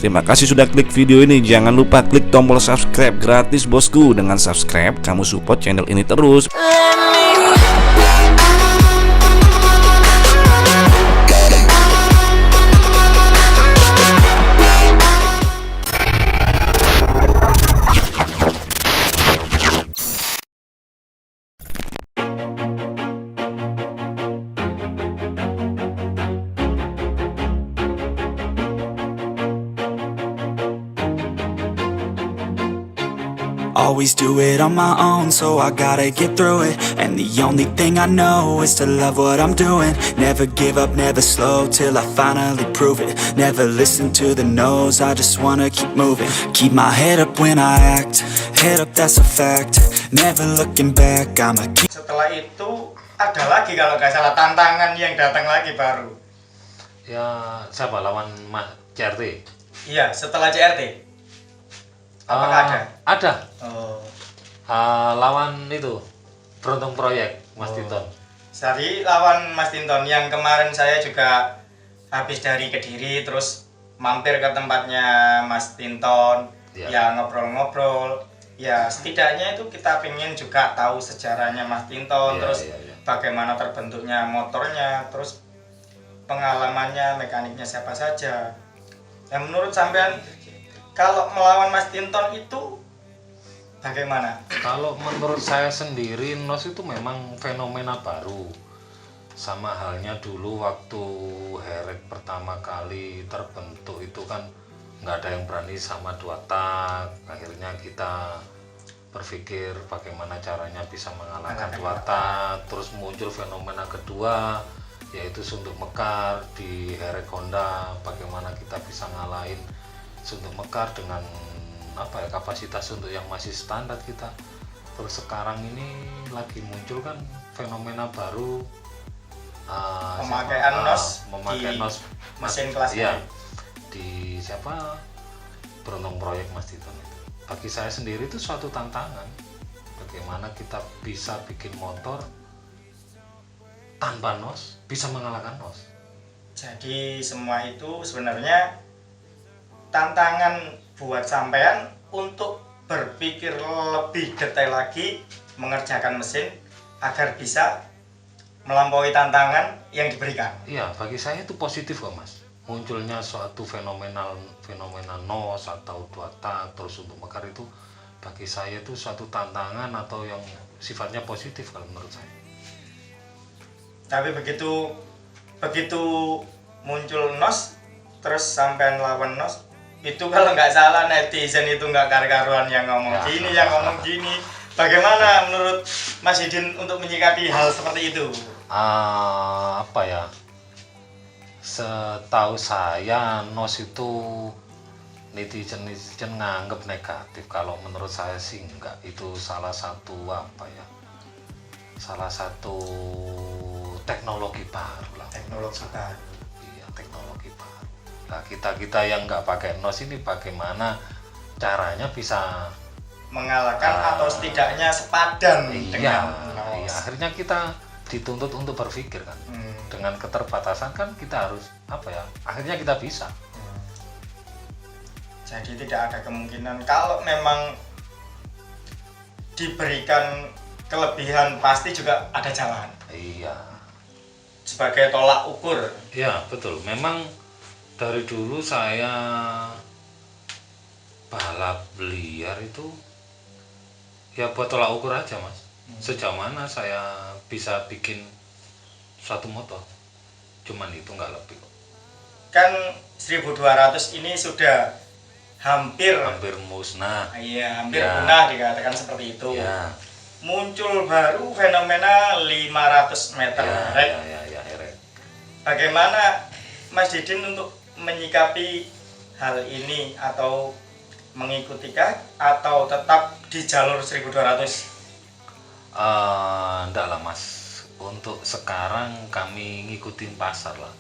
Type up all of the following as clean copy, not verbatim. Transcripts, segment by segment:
Terima kasih sudah klik video ini. Jangan lupa klik tombol subscribe gratis bosku. Dengan subscribe kamu support channel ini terus. Always do it on my own, so I gotta get through it. And the only thing I know is to love what I'm doing. Never give up, never slow, till I finally prove it. Never listen to the no's, I just wanna keep moving. Keep my head up when I act, head up, that's a fact. Never looking back, I'ma keep. Setelah itu ada lagi kalau nggak salah tantangan yang datang lagi baru. Ya, siapa lawan Mas CRT? Iya, setelah CRT. Apakah ada? Ada. Oh. Lawan itu Beruntung Proyek, Mas Tinton. Jadi lawan Mas Tinton yang kemarin saya juga habis dari Kediri terus mampir ke tempatnya Mas Tinton, ya ngobrol-ngobrol. Ya setidaknya itu kita pengen juga tahu sejarahnya Mas Tinton, terus bagaimana terbentuknya motornya, terus pengalamannya, mekaniknya siapa saja. Yang menurut sampean kalau melawan Mas Tinton itu bagaimana? Kalau menurut saya sendiri, NOS itu memang fenomena baru. Sama halnya dulu waktu Herek pertama kali terbentuk itu kan nggak ada yang berani sama 2 tak. Akhirnya kita berpikir bagaimana caranya bisa mengalahkan 2 tak. Terus muncul fenomena kedua, yaitu Suntuk Mekar di Herek Honda. Bagaimana kita bisa ngalahin Suntuk Mekar dengan kapasitas untuk yang masih standar kita. Terus sekarang ini lagi muncul kan fenomena baru, pemakaian NOS memakai NOS mesin kelas di Beruntung Proyek Mas Tinton itu. Bagi saya sendiri itu suatu tantangan, bagaimana kita bisa bikin motor tanpa NOS bisa mengalahkan NOS. Jadi semua itu sebenarnya tantangan buat sampean untuk berpikir lebih detail lagi mengerjakan mesin agar bisa melampaui tantangan yang diberikan. Iya, bagi saya itu positif kok Mas. Munculnya suatu fenomena NOS atau 2 tak terus untuk Mekar itu bagi saya itu suatu tantangan atau yang sifatnya positif kalau menurut saya. Tapi begitu muncul NOS terus sampean lawan NOS, itu kalau nggak salah netizen itu nggak karu-karuan yang ngomong gini, yang ngomong gini. Bagaimana menurut Mas Hidin untuk menyikapi hal seperti itu? Setahu saya NOS itu netizen nganggep negatif. Kalau menurut saya sih enggak. Itu salah satu teknologi baru lah. Teknologi baru. Iya, teknologi baru. Nah, kita yang nggak pakai NOS ini bagaimana caranya bisa mengalahkan atau setidaknya sepadan dengan NOS. Iya, akhirnya kita dituntut untuk berpikir kan. Dengan keterbatasan kan kita harus akhirnya kita bisa. Jadi tidak ada kemungkinan kalau memang diberikan kelebihan pasti juga ada jalan. Iya. Sebagai tolak ukur. Iya, betul. Memang dari dulu saya balap liar itu ya buat tolak ukur aja Mas. Sejauh mana saya bisa bikin suatu motor, cuman itu nggak lebih. Kan 1200 ini sudah hampir musnah. Iya, hampir punah dikatakan seperti itu. Ya. Muncul baru fenomena 500 meter Herek. Herek. Bagaimana Mas Didin untuk menyikapi hal ini, atau mengikutikah atau tetap di jalur 1200? Enggak lah Mas, untuk sekarang kami ngikutin pasar lah.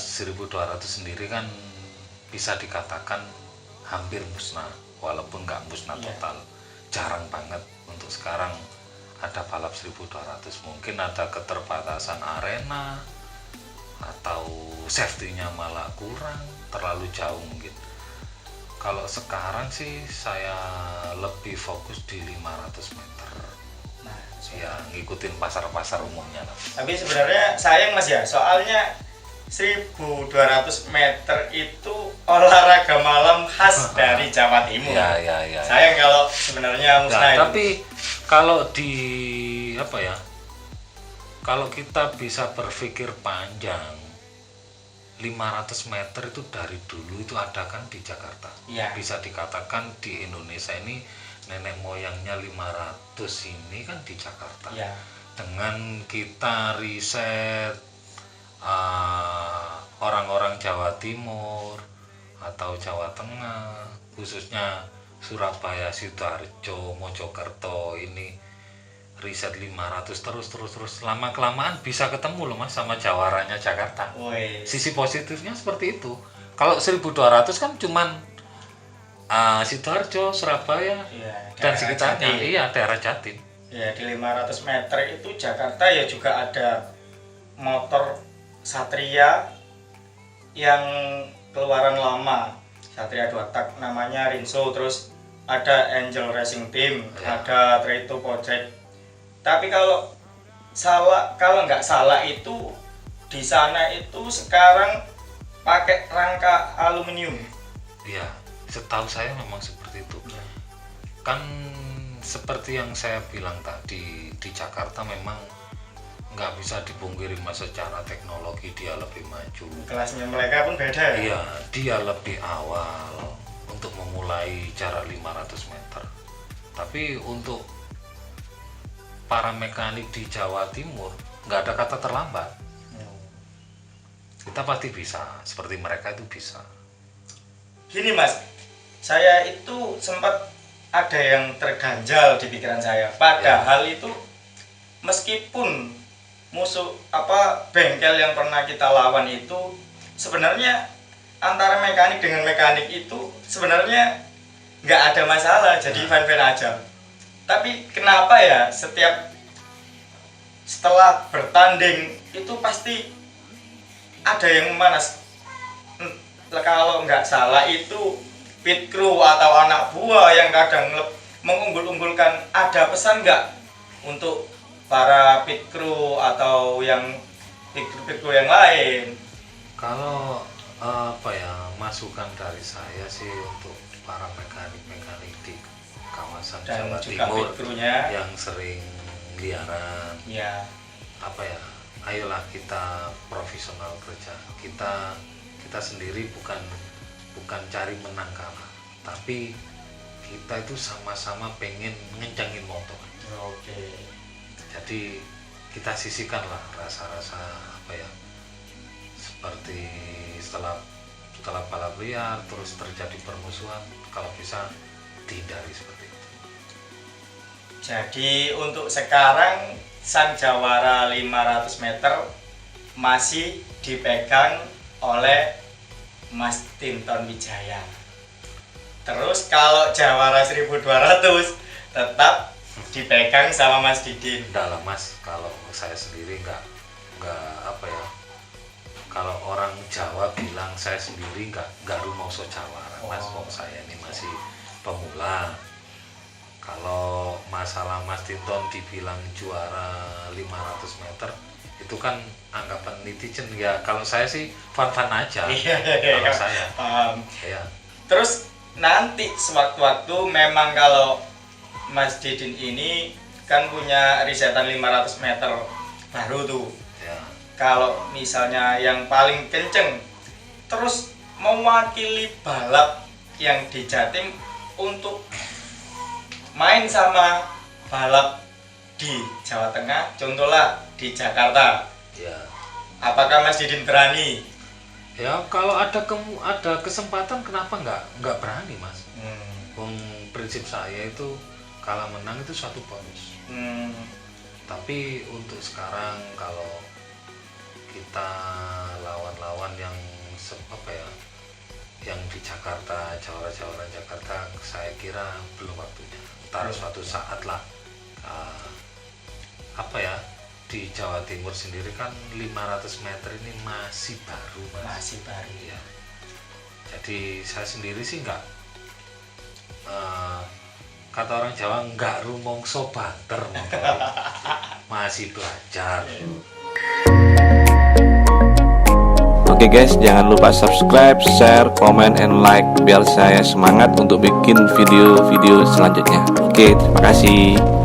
1200 sendiri kan bisa dikatakan hampir musnah, walaupun nggak musnah total. Jarang banget untuk sekarang ada balap 1200. Mungkin ada keterbatasan arena atau safety-nya malah kurang. terlalu jauh mungkin. Kalau sekarang sih saya lebih fokus di 500 meter. Nah, Ya ngikutin pasar-pasar umumnya lah. tapi sebenarnya sayang Mas ya, soalnya 1200 meter itu olahraga malam khas dari Jawa Timur. Ya. Sayang kalau sebenarnya Nah, musnah itu. tapi kalau di apa ya? Kalau kita bisa berpikir panjang, 500 meter itu dari dulu itu ada kan di Jakarta. Iya. Bisa dikatakan di Indonesia ini nenek moyangnya 500 ini kan di Jakarta. Ya, Dengan kita riset orang-orang Jawa Timur atau Jawa Tengah, khususnya Surabaya, Sidoarjo, Mojokerto ini riset 500 terus lama kelamaan bisa ketemu loh Mas sama jawaranya Jakarta. woi. Sisi positifnya seperti itu. Kalau 1200 kan cuman Sidoarjo, Surabaya Iya, dan daerah sekitarnya. Jatim. Iya, daerah Jatim. Ya, di 500 meter itu Jakarta ya juga ada motor Satria yang keluaran lama, Satria 2 tak namanya Rinso, terus ada Angel Racing Team, Ya. ada Treto Project. Tapi kalau nggak salah itu di sana itu sekarang pakai rangka aluminium. Iya, setahu saya memang seperti itu. Kan seperti yang saya bilang tadi, di Jakarta memang nggak bisa dipungkiri Mas, secara teknologi dia lebih maju. Kelasnya mereka pun beda. Iya, dia lebih awal untuk memulai jarak 500 meter. Tapi untuk para mekanik di Jawa Timur nggak ada kata terlambat. Kita pasti bisa, seperti mereka itu bisa. Gini Mas, saya itu sempat ada yang terganjal di pikiran saya. Padahal itu meskipun musuh bengkel yang pernah kita lawan itu sebenarnya antara mekanik dengan mekanik itu sebenarnya nggak ada masalah, jadi fine-fine aja. Tapi kenapa ya setelah bertanding itu pasti ada yang memanas. Kalau nggak salah itu pit crew atau anak buah yang kadang mengunggul-unggulkan. Ada pesan nggak untuk para pit crew atau yang pit crew yang lain? Kalau masukan dari saya sih untuk para mekanik-mekanik di kawasan Dan Jawa juga Timur pit crew-nya. yang sering liaran, Ya, ayolah kita profesional kerja. Kita sendiri bukan cari menang kalah, tapi kita itu sama-sama pengen ngencangin motor. oke. Jadi kita sisihkanlah rasa-rasa seperti setelah balap liar terus terjadi permusuhan, kalau bisa dihindari seperti itu. Jadi untuk sekarang sang jawara 500 meter masih dipegang oleh Mas Tinton Wijaya. Terus kalau jawara 1200 tetap dipegang sama Mas Didin. Enggak lah Mas, kalau saya sendiri enggak kalau orang Jawa bilang saya sendiri enggak rumangsa jawara Mas, wong saya ini masih pemula. Kalau masalah Mas Tinton dibilang juara 500 meter itu kan anggapan netizen ya. Kalau saya sih fun-fun aja. Kalau saya ya. Terus nanti sewaktu-waktu memang kalau Mas Didin ini kan punya risetan 500 meter baru tuh. Ya. Kalau misalnya yang paling kenceng terus mewakili balap yang di Jatim untuk main sama balap di Jawa Tengah, contohlah di Jakarta. Ya. Apakah Mas Didin berani? Ya kalau ada kesempatan kenapa nggak berani Mas? Prinsip saya itu kalah menang itu suatu bonus. Tapi untuk sekarang kalau kita lawan-lawan yang yang di Jakarta, jawara-jawara Jakarta, saya kira belum waktunya. Ntar suatu saat lah. Di Jawa Timur sendiri kan 500 meter ini masih baru Mas. Masih baru. Ya. Jadi saya sendiri sih nggak, kata orang Jawa nggak rumongso banter motor ini. Masih belajar. Oke guys, jangan lupa subscribe, share, comment, and like biar saya semangat untuk bikin video-video selanjutnya. Oke, terima kasih.